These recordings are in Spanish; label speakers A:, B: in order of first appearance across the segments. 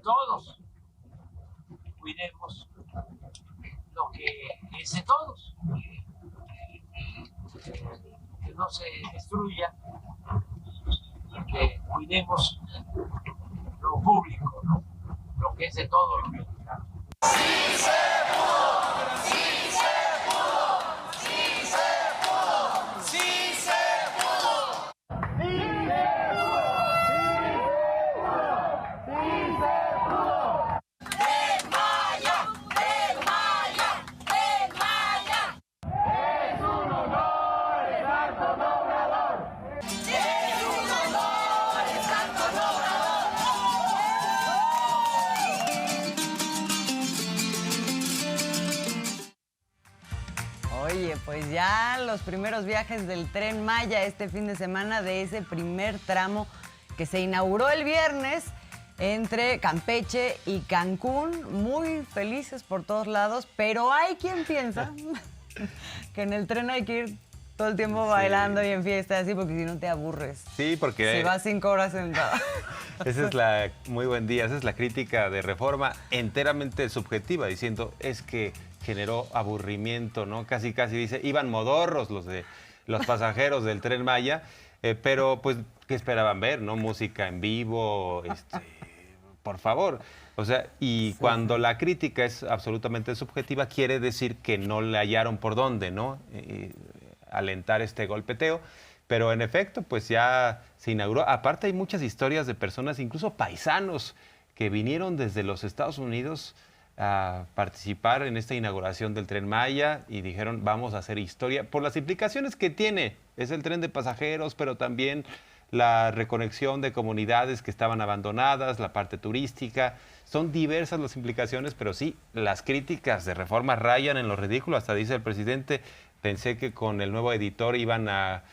A: todos, cuidemos lo que es de todos, que no se destruya, que cuidemos lo público, ¿no? Lo que es de todos los mexicanos. ¡Sí se pudo! ¡Sí se pudo! ¡Sí se pudo! ¡Sí se pudo! ¡Sí se pudo! ¡Sí se pudo! ¡Tren Maya! ¡Tren Maya! ¡Tren Maya! ¡Es un honor estar con Obrador! ¡Es un honor estar con Obrador!
B: Oye, pues ya los primeros viajes del Tren Maya este fin de semana de ese primer tramo que se inauguró el viernes entre Campeche y Cancún, muy felices por todos lados, pero hay quien piensa que en el tren hay que ir todo el tiempo bailando y en fiesta, así, porque si no te aburres.
C: Sí, porque...
B: Si vas 5 horas sentado.
C: Esa es la... Muy buen día. Esa es la crítica de Reforma enteramente subjetiva, diciendo es que generó aburrimiento, ¿no? Casi dice, iban modorros los pasajeros del Tren Maya, pero pues, ¿qué esperaban ver, no? Música en vivo, por favor. O sea, y sí, cuando la crítica es absolutamente subjetiva, quiere decir que no le hallaron por dónde, ¿no? Alentar este golpeteo. Pero en efecto, pues ya se inauguró. Aparte hay muchas historias de personas, incluso paisanos, que vinieron desde los Estados Unidos a participar en esta inauguración del Tren Maya y dijeron, vamos a hacer historia por las implicaciones que tiene. Es el tren de pasajeros, pero también la reconexión de comunidades que estaban abandonadas, la parte turística. Son diversas las implicaciones, pero sí, las críticas de Reforma rayan en lo ridículo. Hasta dice el presidente, pensé que con el nuevo editor iban a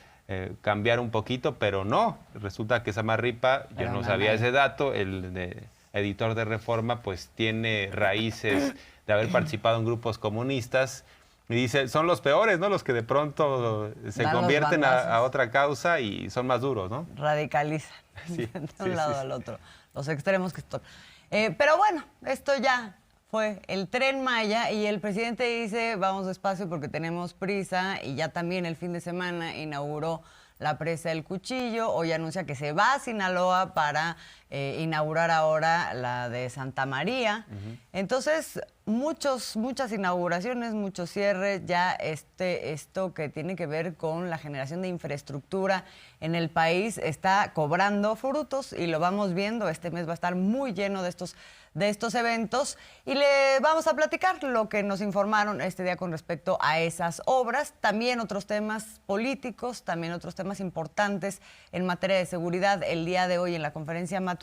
C: cambiar un poquito, pero no. Resulta que Samarripa, yo no sabía ese dato, el editor de Reforma, pues tiene raíces de haber participado en grupos comunistas. Y dice, son los peores, ¿no? Los que de pronto se convierten a otra causa y son más duros, ¿no?
B: Radicalizan
C: sí,
B: de un lado al otro. Los extremos que son. Pero bueno, esto ya fue el Tren Maya y el presidente dice, vamos despacio porque tenemos prisa, y ya también el fin de semana inauguró la presa del Cuchillo. Hoy anuncia que se va a Sinaloa para inaugurar ahora la de Santa María. Entonces, muchas inauguraciones, muchos cierres, ya esto que tiene que ver con la generación de infraestructura en el país está cobrando frutos y lo vamos viendo. Este mes va a estar muy lleno de estos eventos y le vamos a platicar lo que nos informaron este día con respecto a esas obras, también otros temas políticos, también otros temas importantes en materia de seguridad el día de hoy en la conferencia matutina,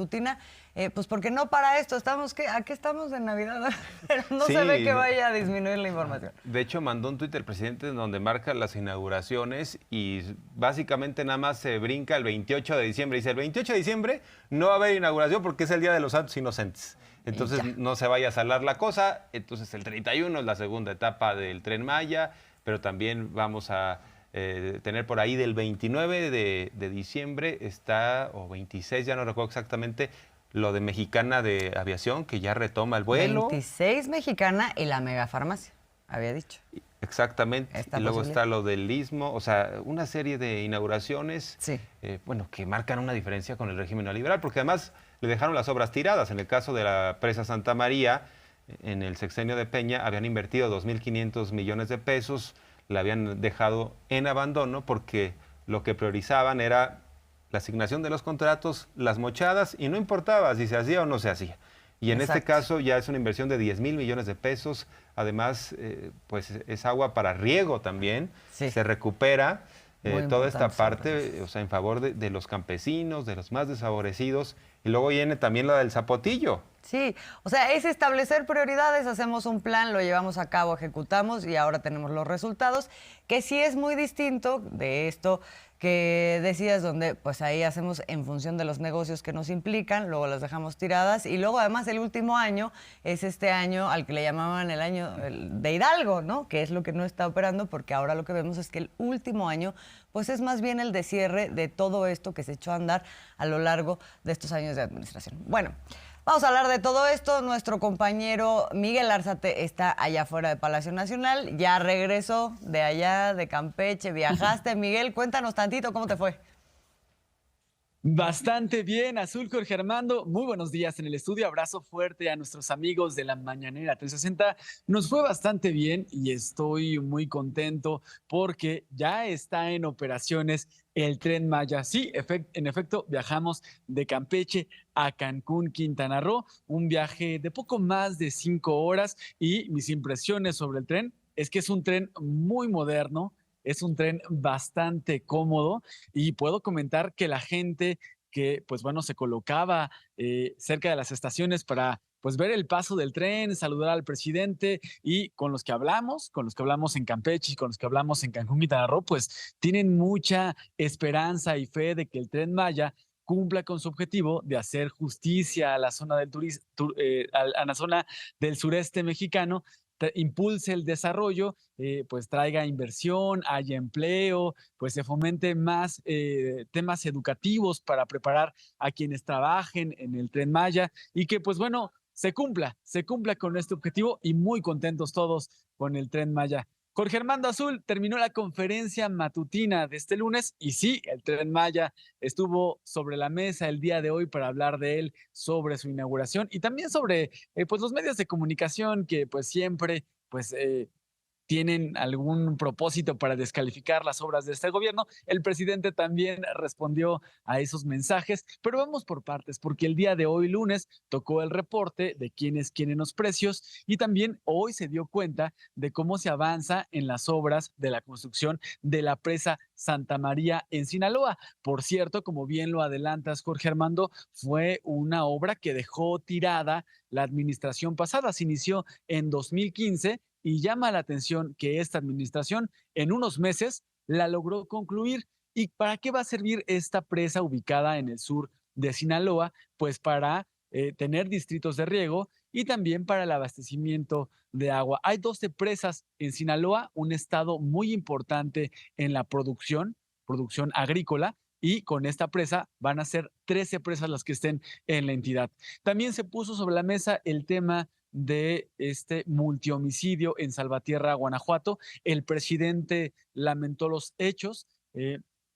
B: pues porque no para esto, aquí estamos en Navidad, pero no se ve que vaya a disminuir la información.
C: De hecho, mandó un tuit el presidente donde marca las inauguraciones y básicamente nada más se brinca el 28 de diciembre. Dice, el 28 de diciembre no va a haber inauguración porque es el Día de los Santos Inocentes. Entonces no se vaya a salar la cosa. Entonces el 31 es la segunda etapa del Tren Maya, pero también vamos a tener por ahí del 29 de diciembre o 26, ya no recuerdo exactamente, lo de Mexicana de Aviación, que ya retoma el vuelo.
B: 26 Mexicana y la megafarmacia, había dicho.
C: Exactamente. Y luego está lo del Istmo, o sea, una serie de inauguraciones,
B: sí,
C: que marcan una diferencia con el régimen neoliberal, porque además le dejaron las obras tiradas. En el caso de la presa Santa María, en el sexenio de Peña, habían invertido 2.500 millones de pesos, la habían dejado en abandono porque lo que priorizaban era la asignación de los contratos, las mochadas, y no importaba si se hacía o no se hacía. Y en este caso ya es una inversión de 10.000 millones de pesos. Además, pues es agua para riego también. Sí. Se recupera toda esta parte, o sea, en favor de los campesinos, de los más desfavorecidos. Y luego viene también la del Zapotillo.
B: Sí, o sea, es establecer prioridades, hacemos un plan, lo llevamos a cabo, ejecutamos y ahora tenemos los resultados, que sí es muy distinto de esto que decías, donde pues ahí hacemos en función de los negocios que nos implican, luego las dejamos tiradas y luego además el último año es este año al que le llamaban el año de Hidalgo, ¿no? Que es lo que no está operando, porque ahora lo que vemos es que el último año pues es más bien el de cierre de todo esto que se echó a andar a lo largo de estos años de administración. Bueno, Vamos a hablar de todo esto. Nuestro compañero Miguel Arzate está allá afuera de Palacio Nacional. Ya regresó de allá, de Campeche. Viajaste, Miguel. Cuéntanos tantito cómo te fue.
D: Bastante bien, Azul, Jorge Armando. Muy buenos días en el estudio. Abrazo fuerte a nuestros amigos de la Mañanera 360. Nos fue bastante bien y estoy muy contento porque ya está en operaciones el Tren Maya. Sí, en efecto, viajamos de Campeche a Cancún, Quintana Roo, un viaje de poco más de 5 horas, y mis impresiones sobre el tren es que es un tren muy moderno. Es un tren bastante cómodo y puedo comentar que la gente que, pues bueno, se colocaba cerca de las estaciones para pues ver el paso del tren, saludar al presidente, y con los que hablamos en Campeche y con los que hablamos en Cancún, Quintana Roo, pues tienen mucha esperanza y fe de que el Tren Maya cumpla con su objetivo de hacer justicia a la zona a la zona del sureste mexicano, impulse el desarrollo, pues traiga inversión, haya empleo, pues se fomente más temas educativos para preparar a quienes trabajen en el Tren Maya, y que pues bueno, se cumpla con este objetivo, y muy contentos todos con el Tren Maya. Jorge Armando Azul, terminó la conferencia matutina de este lunes y sí, el Tren Maya estuvo sobre la mesa el día de hoy para hablar de él, sobre su inauguración y también sobre pues los medios de comunicación que pues siempre pues tienen algún propósito para descalificar las obras de este gobierno. El presidente también respondió a esos mensajes, pero vamos por partes, porque el día de hoy, lunes, tocó el reporte de quiénes quieren los precios, y también hoy se dio cuenta de cómo se avanza en las obras de la construcción de la presa Santa María en Sinaloa. Por cierto, como bien lo adelantas, Jorge Armando, fue una obra que dejó tirada la administración pasada. Se inició en 2015 y llama la atención que esta administración en unos meses la logró concluir. ¿Y para qué va a servir esta presa ubicada en el sur de Sinaloa? Pues para tener distritos de riego y también para el abastecimiento de agua. Hay 12 presas en Sinaloa, un estado muy importante en la producción agrícola, y con esta presa van a ser 13 presas las que estén en la entidad. También se puso sobre la mesa el tema de este multihomicidio en Salvatierra, Guanajuato. El presidente lamentó los hechos,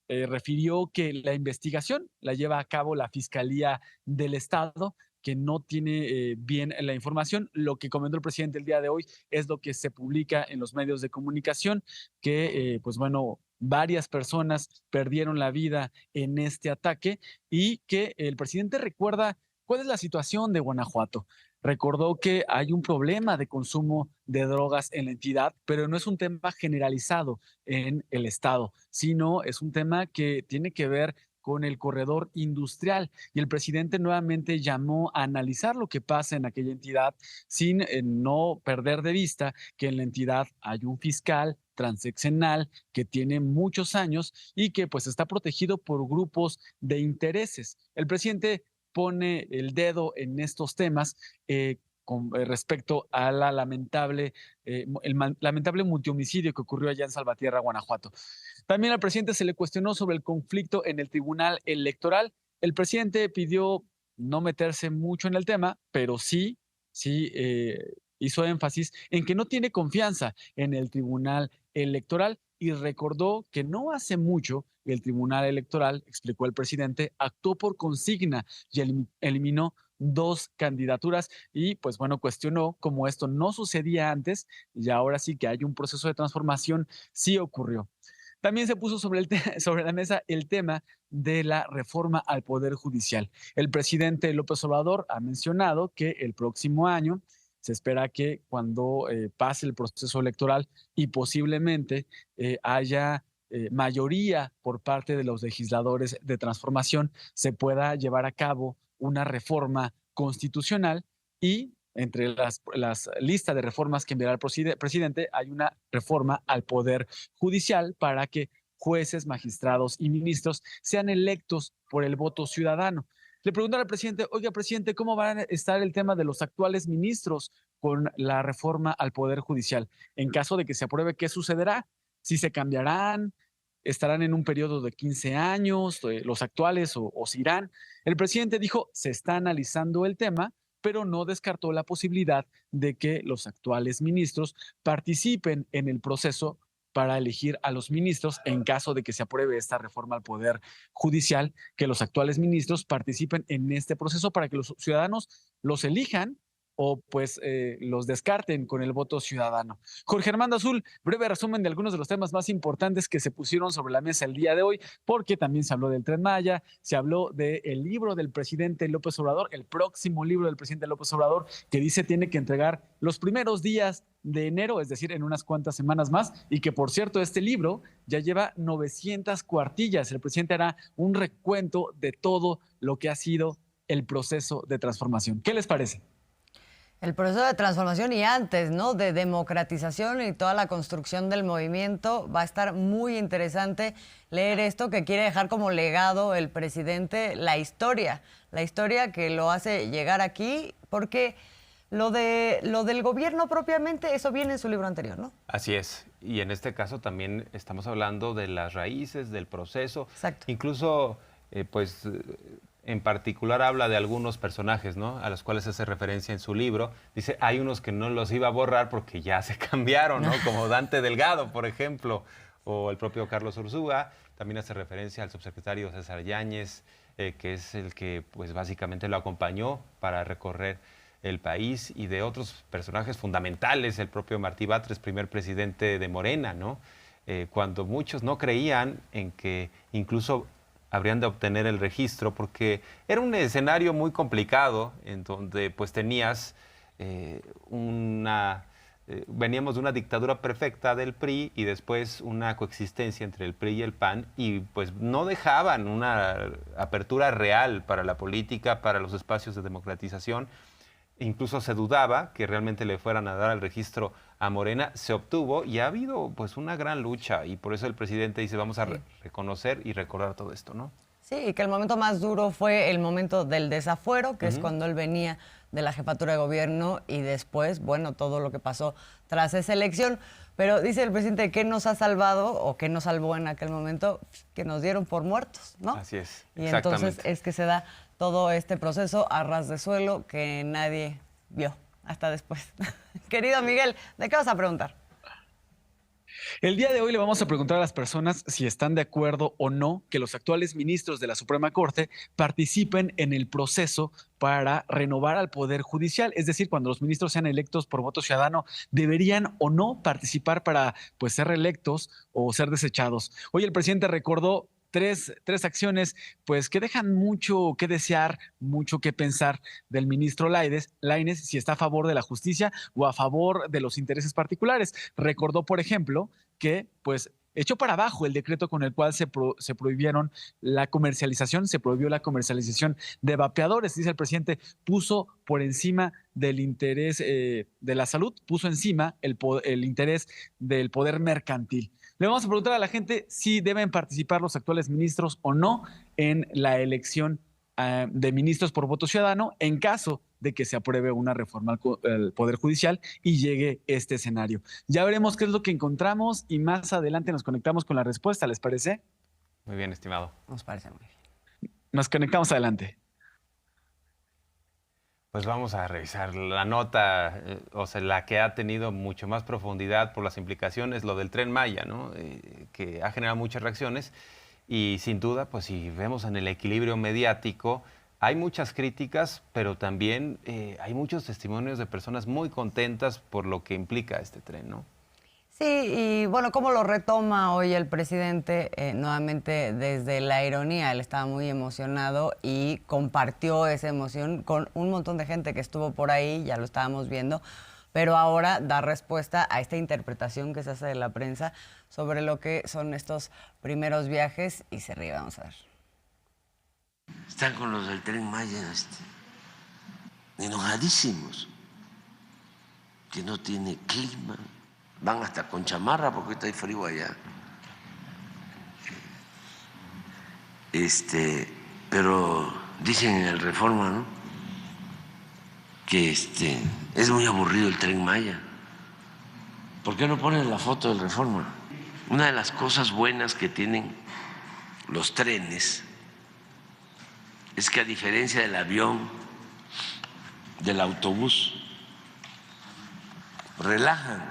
D: refirió que la investigación la lleva a cabo la Fiscalía del Estado, que no tiene bien la información. Lo que comentó el presidente el día de hoy es lo que se publica en los medios de comunicación, que pues bueno, varias personas perdieron la vida en este ataque, y que el presidente recuerda cuál es la situación de Guanajuato. Recordó que hay un problema de consumo de drogas en la entidad, pero no es un tema generalizado en el estado, sino es un tema que tiene que ver con el corredor industrial. Y el presidente nuevamente llamó a analizar lo que pasa en aquella entidad, sin no perder de vista que en la entidad hay un fiscal transeccional que tiene muchos años y que pues está protegido por grupos de intereses. El presidente pone el dedo en estos temas con respecto a la lamentable multihomicidio que ocurrió allá en Salvatierra, Guanajuato. También al presidente se le cuestionó sobre el conflicto en el Tribunal Electoral. El presidente pidió no meterse mucho en el tema, pero sí hizo énfasis en que no tiene confianza en el Tribunal Electoral, y recordó que no hace mucho el Tribunal Electoral, explicó el presidente, actuó por consigna y eliminó 2 candidaturas, y pues bueno, cuestionó cómo esto no sucedía antes y ahora sí que hay un proceso de transformación, sí ocurrió. También se puso sobre la mesa el tema de la reforma al Poder Judicial. El presidente López Obrador ha mencionado que el próximo año se espera que cuando pase el proceso electoral y posiblemente haya mayoría por parte de los legisladores de transformación, se pueda llevar a cabo una reforma constitucional, y entre las listas de reformas que enviará el presidente hay una reforma al Poder Judicial para que jueces, magistrados y ministros sean electos por el voto ciudadano. Le preguntaron al presidente, oiga, presidente, ¿cómo va a estar el tema de los actuales ministros con la reforma al Poder Judicial? En caso de que se apruebe, ¿qué sucederá? ¿Si se cambiarán? ¿Estarán en un periodo de 15 años, los actuales, o se irán? El presidente dijo, se está analizando el tema, pero no descartó la posibilidad de que los actuales ministros participen en el proceso para elegir a los ministros en caso de que se apruebe esta reforma al Poder Judicial, que los actuales ministros participen en este proceso para que los ciudadanos los elijan o pues los descarten con el voto ciudadano. Jorge Armando Azul, breve resumen de algunos de los temas más importantes que se pusieron sobre la mesa el día de hoy, porque también se habló del Tren Maya, se habló del libro del presidente López Obrador, el próximo libro del presidente López Obrador, que dice tiene que entregar los primeros días de enero, es decir, en unas cuantas semanas más, y que por cierto este libro ya lleva 900 cuartillas. El presidente hará un recuento de todo lo que ha sido el proceso de transformación. ¿Qué les parece?
B: El proceso de transformación y antes, ¿no? De democratización y toda la construcción del movimiento. Va a estar muy interesante leer esto que quiere dejar como legado el presidente, la historia que lo hace llegar aquí, porque lo del gobierno propiamente, eso viene en su libro anterior, ¿no?
C: Así es. Y en este caso también estamos hablando de las raíces, del proceso.
B: Exacto.
C: Incluso, en particular habla de algunos personajes, ¿no? A los cuales hace referencia en su libro. Dice, hay unos que no los iba a borrar porque ya se cambiaron, ¿no? Como Dante Delgado, por ejemplo, o el propio Carlos Ursúa. También hace referencia al subsecretario César Yáñez, que es el que pues básicamente lo acompañó para recorrer el país, y de otros personajes fundamentales, el propio Martí Batres, primer presidente de Morena, ¿no? Cuando muchos no creían en que incluso habrían de obtener el registro, porque era un escenario muy complicado, en donde pues tenías veníamos de una dictadura perfecta del PRI y después una coexistencia entre el PRI y el PAN, y pues no dejaban una apertura real para la política, para los espacios de democratización. Incluso se dudaba que realmente le fueran a dar el registro a Morena. Se obtuvo y ha habido pues una gran lucha, y por eso el presidente dice vamos a reconocer y recordar todo esto, ¿no?
B: Sí, y que el momento más duro fue el momento del desafuero, que es cuando él venía de la jefatura de gobierno, y después, bueno, todo lo que pasó tras esa elección. Pero dice el presidente, ¿qué nos ha salvado o qué nos salvó en aquel momento? Que nos dieron por muertos, ¿no?
C: Así es,
B: y entonces es que se da todo este proceso a ras de suelo que nadie vio hasta después. Querido Miguel, ¿de qué vas a preguntar?
D: El día de hoy le vamos a preguntar a las personas si están de acuerdo o no que los actuales ministros de la Suprema Corte participen en el proceso para renovar al Poder Judicial. Es decir, cuando los ministros sean electos por voto ciudadano, ¿deberían o no participar para pues, ser reelectos o ser desechados? Hoy el presidente recordó tres acciones pues que dejan mucho que desear, mucho que pensar del ministro Lainez, si está a favor de la justicia o a favor de los intereses particulares. Recordó, por ejemplo, que pues echó para abajo el decreto con el cual se prohibió la comercialización de vapeadores. Dice el presidente, puso por encima del interés de la salud, puso encima el interés del poder mercantil. Le vamos a preguntar a la gente si deben participar los actuales ministros o no en la elección de ministros por voto ciudadano en caso de que se apruebe una reforma al Poder Judicial y llegue este escenario. Ya veremos qué es lo que encontramos y más adelante nos conectamos con la respuesta, ¿les parece?
C: Muy bien, estimado.
B: Nos parece muy bien.
D: Nos conectamos adelante.
C: Pues vamos a revisar la nota, la que ha tenido mucho más profundidad por las implicaciones, lo del Tren Maya, ¿no? Que ha generado muchas reacciones, y sin duda, pues si vemos en el equilibrio mediático, hay muchas críticas, pero también hay muchos testimonios de personas muy contentas por lo que implica este tren, ¿no?
B: Sí, y bueno, cómo lo retoma hoy el presidente, nuevamente desde la ironía. Él estaba muy emocionado y compartió esa emoción con un montón de gente que estuvo por ahí, ya lo estábamos viendo, pero ahora da respuesta a esta interpretación que se hace de la prensa sobre lo que son estos primeros viajes, y se ríe, vamos a ver.
E: Están con los del Tren Maya enojadísimos, que no tiene clima. Van hasta con chamarra porque está frío allá. Pero dicen en el Reforma, ¿no?, que es muy aburrido el Tren Maya. ¿Por qué no ponen la foto del Reforma? Una de las cosas buenas que tienen los trenes es que, a diferencia del avión, del autobús. Relajan.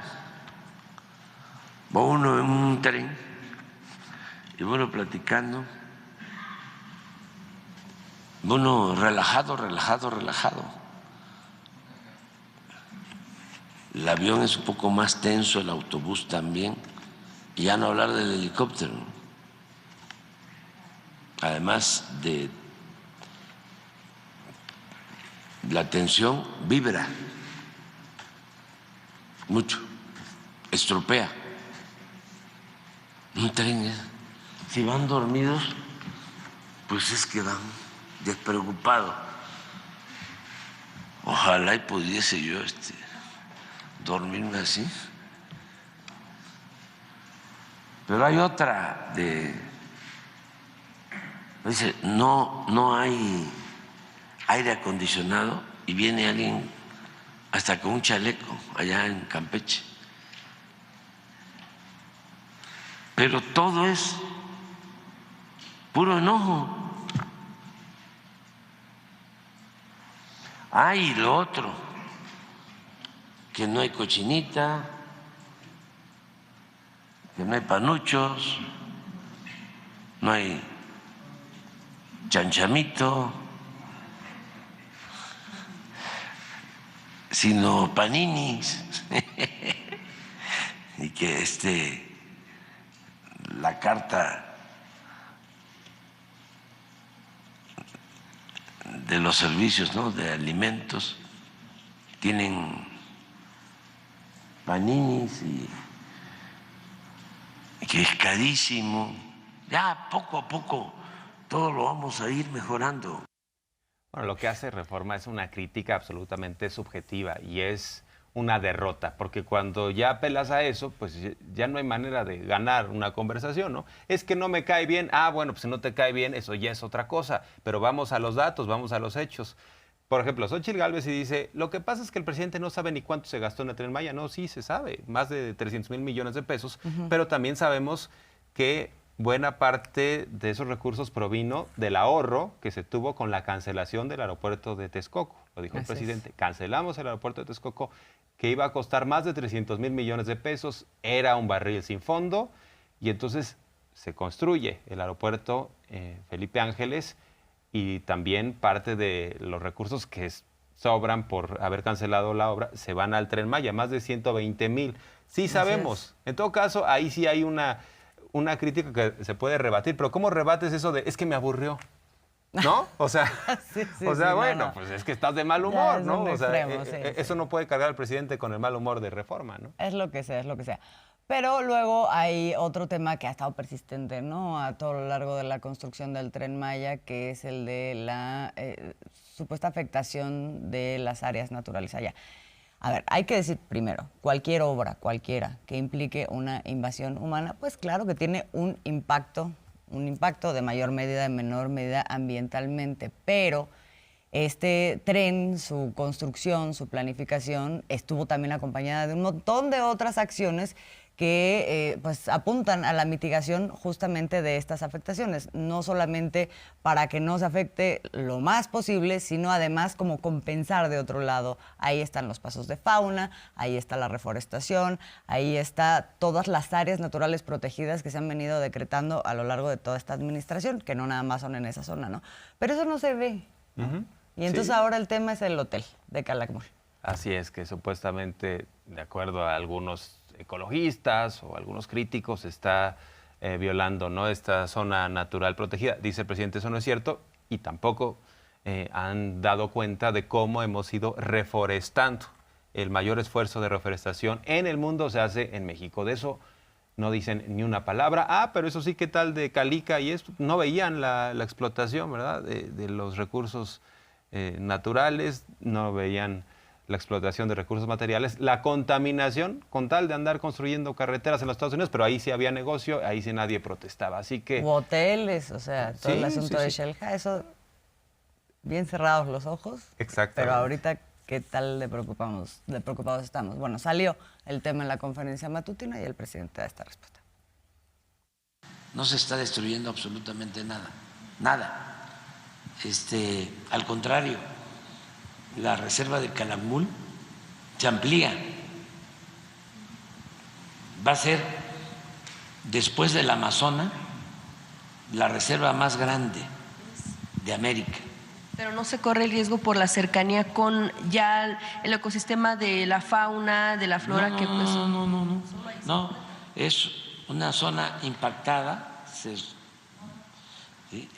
E: Va uno en un tren y bueno, platicando. Bueno, relajado. El avión es un poco más tenso, el autobús también, y ya no hablar del helicóptero. Además de la tensión, vibra mucho, estropea. Un tren, si van dormidos, pues es que van despreocupados. Ojalá y pudiese yo dormirme así. Pero hay otra dice, no hay aire acondicionado y viene alguien hasta con un chaleco allá en Campeche. Pero todo es puro enojo. Y lo otro, que no hay cochinita, que no hay panuchos, no hay chanchamito, sino paninis. Y que la carta de los servicios, ¿no?, de alimentos, tienen paninis y que es carísimo. Ya poco a poco todo lo vamos a ir mejorando.
C: Bueno, lo que hace Reforma es una crítica absolutamente subjetiva y es una derrota, porque cuando ya apelas a eso, pues ya no hay manera de ganar una conversación, ¿no? Es que no me cae bien. Bueno, pues si no te cae bien, eso ya es otra cosa, pero vamos a los datos, vamos a los hechos. Por ejemplo, Xóchitl Gálvez y dice, lo que pasa es que el presidente no sabe ni cuánto se gastó en el Tren Maya. No, sí se sabe, más de 300,000 millones de pesos, pero también sabemos que buena parte de esos recursos provino del ahorro que se tuvo con la cancelación del aeropuerto de Texcoco. Lo dijo el presidente, cancelamos el aeropuerto de Texcoco, que iba a costar más de 300,000 millones de pesos, era un barril sin fondo, y entonces se construye el aeropuerto Felipe Ángeles, y también parte de los recursos que sobran por haber cancelado la obra se van al Tren Maya, más de 120,000. Sí sabemos. En todo caso, ahí sí hay una crítica que se puede rebatir, pero ¿cómo rebates eso de es que me aburrió? ¿No? O sea, bueno, pues es que estás de mal humor, ¿no? O sea, eso no puede cargar al presidente con el mal humor de Reforma, ¿no?
B: Es lo que sea, es lo que sea. Pero luego hay otro tema que ha estado persistente, ¿no?, a todo lo largo de la construcción del Tren Maya, que es el de la supuesta afectación de las áreas naturales allá. A ver, hay que decir primero, cualquier obra, cualquiera, que implique una invasión humana, pues claro que tiene un impacto de mayor medida, de menor medida ambientalmente, pero este tren, su construcción, su planificación, estuvo también acompañada de un montón de otras acciones que pues apuntan a la mitigación justamente de estas afectaciones, no solamente para que no se afecte lo más posible, sino además como compensar de otro lado. Ahí están los pasos de fauna, ahí está la reforestación, ahí está todas las áreas naturales protegidas que se han venido decretando a lo largo de toda esta administración, que no nada más son en esa zona, ¿no? Pero eso no se ve, ¿no? Y entonces ahora el tema es el hotel de Calakmul.
C: Así es, que supuestamente, de acuerdo a algunos ecologistas o algunos críticos, está violando, ¿no?, esta zona natural protegida. Dice el presidente, eso no es cierto, y tampoco han dado cuenta de cómo hemos ido reforestando. El mayor esfuerzo de reforestación en el mundo se hace en México. De eso no dicen ni una palabra. Pero eso sí, ¿qué tal de Calica? Y esto no veían la explotación, ¿verdad?, de los recursos naturales, no veían la explotación de recursos materiales, la contaminación, con tal de andar construyendo carreteras en los Estados Unidos, pero ahí sí había negocio, ahí sí nadie protestaba, así que...
B: O hoteles, o sea, todo el asunto de Xel-Há, eso, bien cerrados los ojos.
C: Exacto.
B: Pero ahorita, ¿qué tal de preocupados estamos? Bueno, salió el tema en la conferencia matutina y el presidente da esta respuesta.
E: No se está destruyendo absolutamente nada, nada. Al contrario, la reserva de Calakmul se amplía. Va a ser, después del Amazonas, la reserva más grande de América.
F: Pero no se corre el riesgo por la cercanía con ya el ecosistema de la fauna, de la flora
E: No,
F: que pues
E: no, es una zona impactada.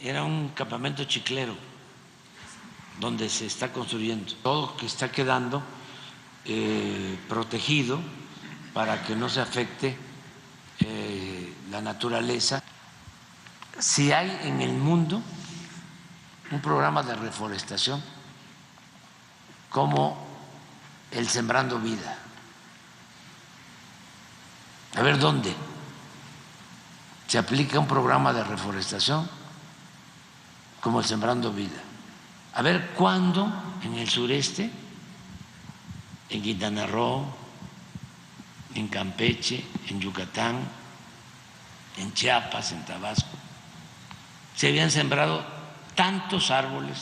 E: Era un campamento chiclero donde se está construyendo, todo que está quedando protegido para que no se afecte la naturaleza. Si hay en el mundo un programa de reforestación como el Sembrando Vida, a ver dónde se aplica un programa de reforestación como el Sembrando Vida, a ver cuándo en el sureste, en Quintana Roo, en Campeche, en Yucatán, en Chiapas, en Tabasco, se habían sembrado tantos árboles